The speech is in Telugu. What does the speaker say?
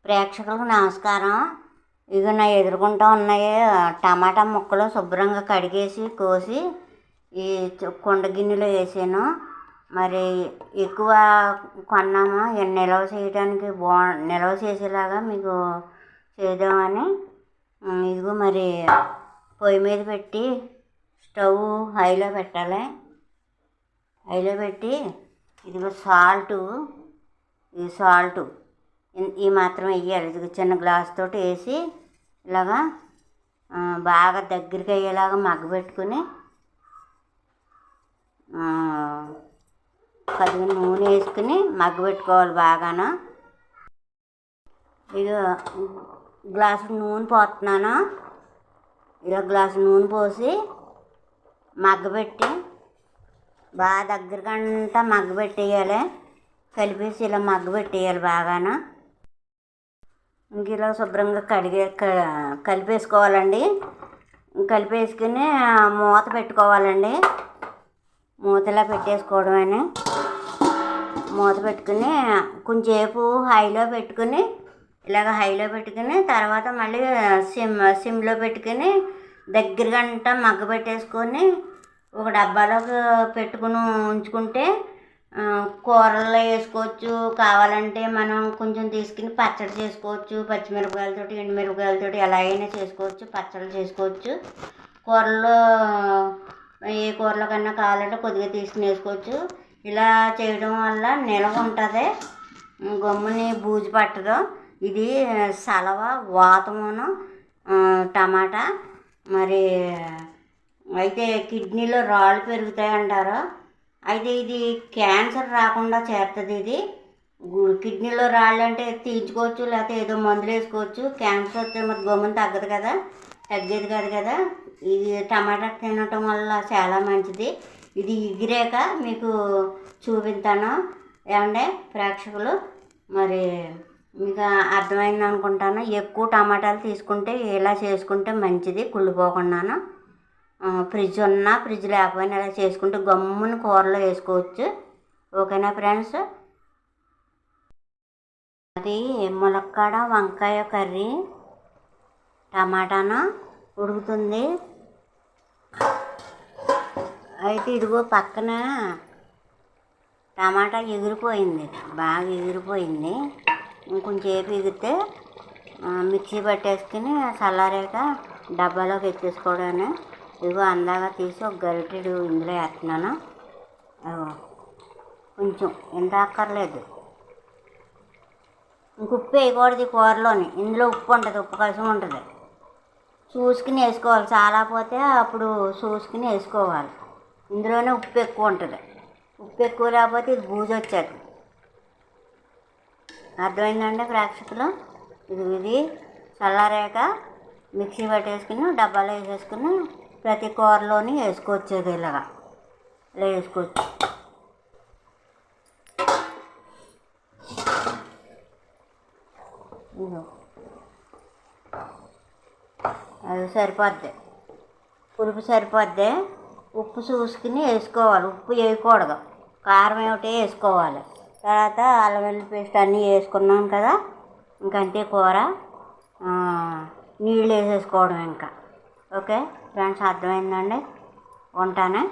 ప్రేక్షకులకు నమస్కారం. ఇవి నా ఎదుర్కొంటూ ఉన్నాయి టమాటా ముక్కలు శుభ్రంగా కడిగేసి కోసి ఈ కుండ గిన్నెలో వేసాను. మరి ఎక్కువ కొన్నాము నిల్వ చేయడానికి నిల్వ చేసేలాగా మీకు చేద్దామని. ఇదిగో మరి పొయ్యి మీద పెట్టి స్టవ్ హైలో పెట్టాలి. హైలో పెట్టి ఇదిగో సాల్టు ఈ మాత్రం వేయాలి. ఇది చిన్న గ్లాస్ తోటి వేసి ఇలాగా బాగా దగ్గరికి అయ్యేలాగా మగ్గబెట్టుకుని కొద్దిగా నూనె వేసుకుని మగ్గబెట్టుకోవాలి బాగాను. ఇక గ్లాసు నూనె పోస్తున్నాను. ఇలా గ్లాసు నూనె పోసి మగ్గబెట్టి బాగా దగ్గరకంతా మగ్గబెట్టేయాలి. కలిపేసి ఇలా మగ్గబెట్టేయాలి బాగాను. ఇంక ఇలా శుభ్రంగా కలిపేసుకోవాలండి. కలిపేసుకుని మూత పెట్టుకోవాలండి. మూతలా పెట్టేసుకోవడమని మూత పెట్టుకుని కొంచెంసేపు హైలో పెట్టుకుని ఇలాగ హైలో పెట్టుకుని తర్వాత మళ్ళీ సిమ్లో పెట్టుకుని దగ్గరగంట మగ్గబెట్టేసుకొని ఒక డబ్బాలోకి పెట్టుకుని ఉంచుకుంటే కూరల్లో వేసుకోవచ్చు. కావాలంటే మనం కొంచెం తీసుకుని పచ్చడి చేసుకోవచ్చు. పచ్చిమిరపకాయలతోటి ఎండుమిరపకాయలతోటి ఎలా అయినా చేసుకోవచ్చు. పచ్చళ్ళు చేసుకోవచ్చు. కూరల్లో ఏ కూరలో కన్నా కావాలంటే కొద్దిగా తీసుకుని వేసుకోవచ్చు. ఇలా చేయడం వల్ల నిల్వ ఉంటుంది, గమ్ముని బూజు పట్టదు. ఇది సలవ వాతమును టమాటా మరి అయితే కిడ్నీలో రాళ్ళు పెరుగుతాయి అంటారు. అయితే ఇది క్యాన్సర్ రాకుండా చేస్తుంది. ఇది కిడ్నీలో రాళ్ళు అంటే తీయించుకోవచ్చు, లేకపోతే ఏదో మందులు వేసుకోవచ్చు. క్యాన్సర్ వస్తే మరి గమ్మున తగ్గేది కాదు కదా. ఇది టమాటా తినటం వల్ల చాలా మంచిది. ఇది ఎగిరాక మీకు చూపిస్తాను. ఏమంటే ప్రేక్షకులు మరి మీకు అర్థమైంది అనుకుంటాను. ఎక్కువ టమాటాలు తీసుకుంటే ఇలా చేసుకుంటే మంచిది, కుళ్ళిపోకుండాను. ఫ్రిడ్జ్ ఉన్నా ఫ్రిడ్జ్ లేకపోయినా ఇలా చేసుకుంటే గమ్మున కూరలో వేసుకోవచ్చు. ఓకేనా ఫ్రెండ్స్? అది ములక్కాడ వంకాయ కర్రీ టమాటాను ఉడుకుతుంది. అయితే ఇదిగో పక్కన టమాటా ఎగిరిపోయింది, బాగా ఎగిరిపోయింది. ఇంకొంచెంసేపు ఎగిరితే మిక్సీ పట్టేసుకుని చల్లారాక డబ్బాలోకి ఎత్తేసుకోవడాన్ని. ఇదిగో అందాక తీసి ఒక గరిటెడు ఇందులో వేస్తున్నాను. కొంచెం ఎంత అక్కర్లేదు. ఇంక ఉప్పు వేయకూడదు కూరలోని. ఇందులో ఉప్పు ఉంటుంది, ఉప్పు కలుషం ఉంటుంది. చూసుకుని వేసుకోవాలి. చాలా పోతే అప్పుడు చూసుకుని వేసుకోవాలి. ఇందులోనే ఉప్పు ఎక్కువ ఉంటుంది. ఉప్పు ఎక్కువ లేకపోతే ఇది బూజు వచ్చేది. అర్థమైందండి ప్రేక్షకులు? ఇది చల్లారాక మిక్సీ పట్టేసుకుని డబ్బాలో వేసేసుకుని ప్రతి కూరలోని వేసుకోవచ్చు. ఇలాగా ఇలా వేసుకోవచ్చు. అది సరిపోద్ది, పులుపు సరిపోద్ది. ఉప్పు చూసుకుని వేసుకోవాలి. ఉప్పు వేయకూడదు, కారం ఏమిటో వేసుకోవాలి. తర్వాత అల్లం వెల్లుల్లి పేస్ట్ అన్నీ వేసుకున్నాం కదా. ఇంకంతే కూర. నీళ్ళు వేసేసుకోవడం ఇంకా. ఓకే ఫ్రెండ్స్, అర్థమైందండి. ఉంటానే.